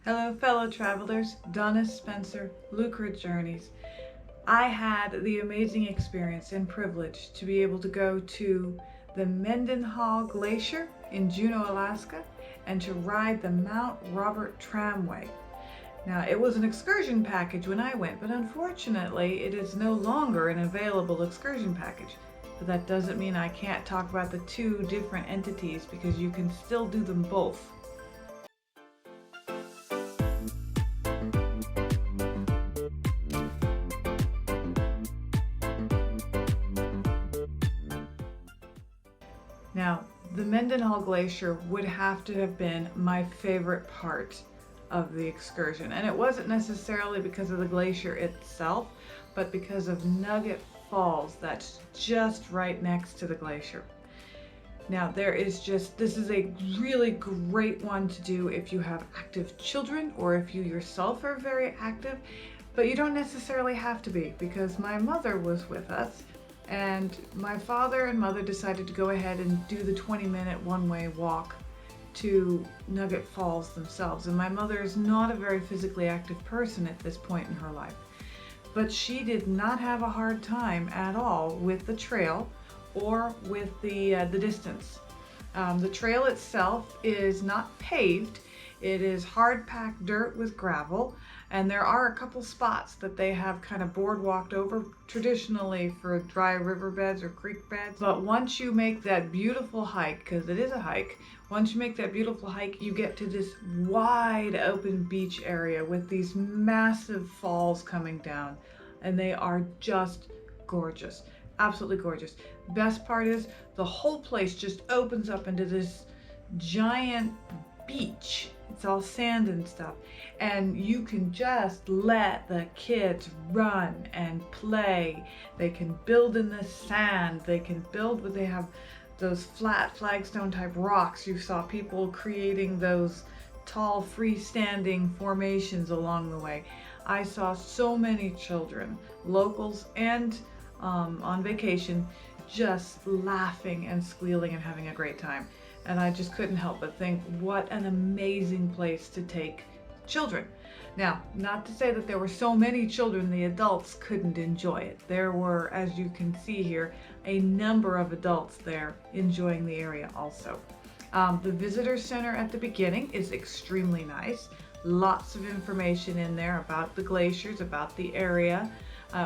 Hello fellow travelers, Donna Spencer, Lucre Journeys. I had the amazing experience and privilege to be able to go to the Mendenhall Glacier in Juneau, Alaska, and to ride the Mount Robert Tramway. Now, it was an excursion package when I went, but unfortunately it is no longer an available excursion package. But that doesn't mean I can't talk about the two different entities, because you can still do them both. Now, the Mendenhall Glacier would have to have been my favorite part of the excursion. And it wasn't necessarily because of the glacier itself, but because of Nugget Falls that's just right next to the glacier. Now, this is a really great one to do if you have active children or if you yourself are very active, but you don't necessarily have to be, because my mother was with us. And my father and mother decided to go ahead and do the 20-minute one-way walk to Nugget Falls themselves. And my mother is not a very physically active person at this point in her life. But she did not have a hard time at all with the trail or with the distance. The trail itself is not paved. It is hard-packed dirt with gravel, and there are a couple spots that they have kind of boardwalked over, traditionally for dry riverbeds or creek beds. But once you make that beautiful hike, because it is a hike, once you make that beautiful hike, you get to this wide open beach area with these massive falls coming down, and they are just gorgeous, absolutely gorgeous. Best part is the whole place just opens up into this giant beach. It's all sand and stuff, and you can just let the kids run and play. They can build in the sand. They can build they have those flat flagstone type rocks. You saw people creating those tall freestanding formations along the way. I saw so many children, locals and on vacation, just laughing and squealing and having a great time. And I just couldn't help but think, what an amazing place to take children. Now, not to say that there were so many children the adults couldn't enjoy it. There were, as you can see here, a number of adults there enjoying the area also. The visitor center at the beginning is extremely nice. Lots of information in there about the glaciers, about the area.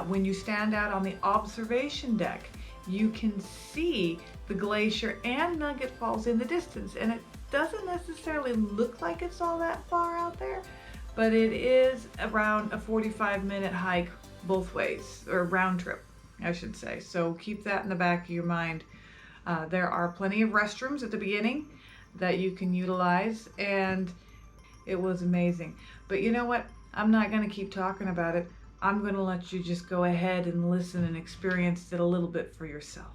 When you stand out on the observation deck, you can see the glacier and Nugget Falls in the distance, and it doesn't necessarily look like it's all that far out there, but it is around a 45-minute hike both ways, or round trip, I should say. So keep that in the back of your mind. There are plenty of restrooms at the beginning that you can utilize, and it was amazing. But you know what? I'm not going to keep talking about it. I'm going to let you just go ahead and listen and experience it a little bit for yourself.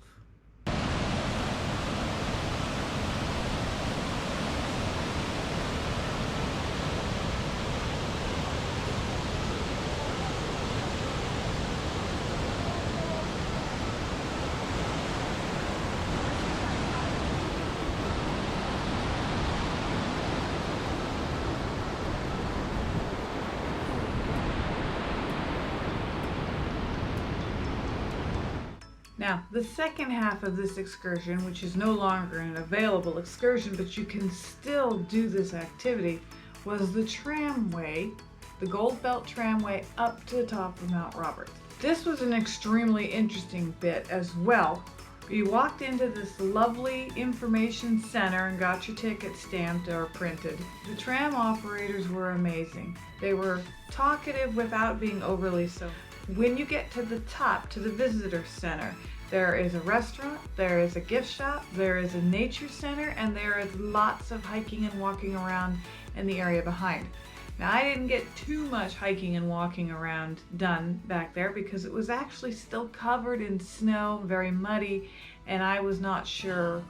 Now, the second half of this excursion, which is no longer an available excursion, but you can still do this activity, was the tramway, the Gold Belt Tramway up to the top of Mount Robert. This was an extremely interesting bit as well. You walked into this lovely information center and got your ticket stamped or printed. The tram operators were amazing. They were talkative without being overly so. When you get to the top, to the visitor center, there is a restaurant, there is a gift shop, there is a nature center, and there is lots of hiking and walking around in the area behind. Now, I didn't get too much hiking and walking around done back there because it was actually still covered in snow, very muddy, and I was not sure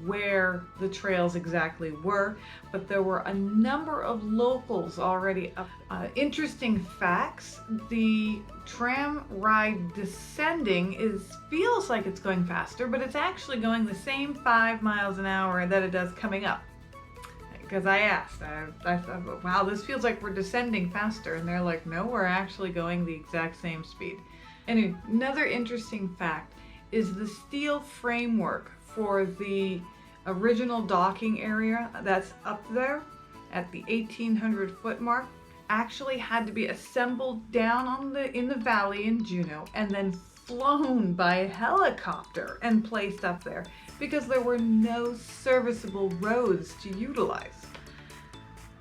where the trails exactly were, but there were a number of locals already up. Interesting facts: the tram ride descending feels like it's going faster, but it's actually going the same 5 miles an hour that it does coming up. because I asked. I thought, wow, this feels like we're descending faster. And they're like, no, we're actually going the exact same speed. Anyway, another interesting fact is the steel framework for the original docking area that's up there at the 1,800-foot mark actually had to be assembled down in the valley in Juneau and then flown by helicopter and placed up there because there were no serviceable roads to utilize.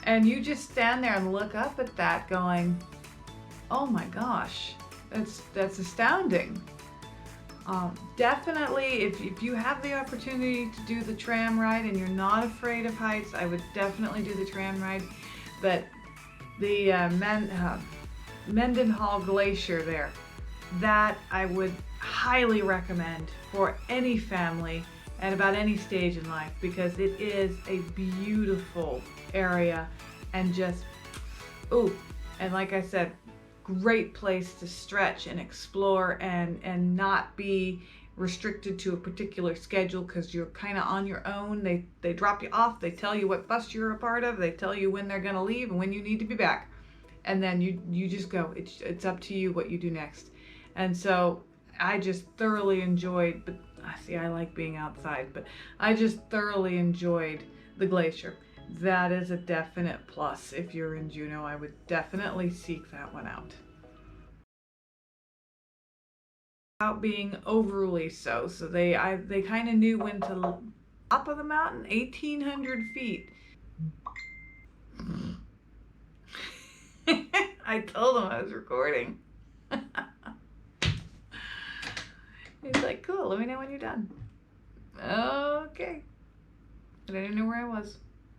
And you just stand there and look up at that going, oh my gosh, that's astounding. Definitely, if you have the opportunity to do the tram ride and you're not afraid of heights, I would definitely do the tram ride. But the Mendenhall Glacier there, that I would highly recommend for any family at about any stage in life, because it is a beautiful area and just, ooh, and like I said, great place to stretch and explore and not be restricted to a particular schedule because you're kind of on your own. They drop you off, they tell you what bus you're a part of, they tell you when they're going to leave and when you need to be back, and then you just go. It's up to you what you do next. And so I just thoroughly enjoyed, but see, I like being outside, but I just thoroughly enjoyed the glacier. That is a definite plus. If you're in Juneau, I would definitely seek that one out. Without being overly so. So they kind of knew when to top of the mountain, 1,800 feet. I told him I was recording. He's like, cool, let me know when you're done. Okay. But I didn't know where I was.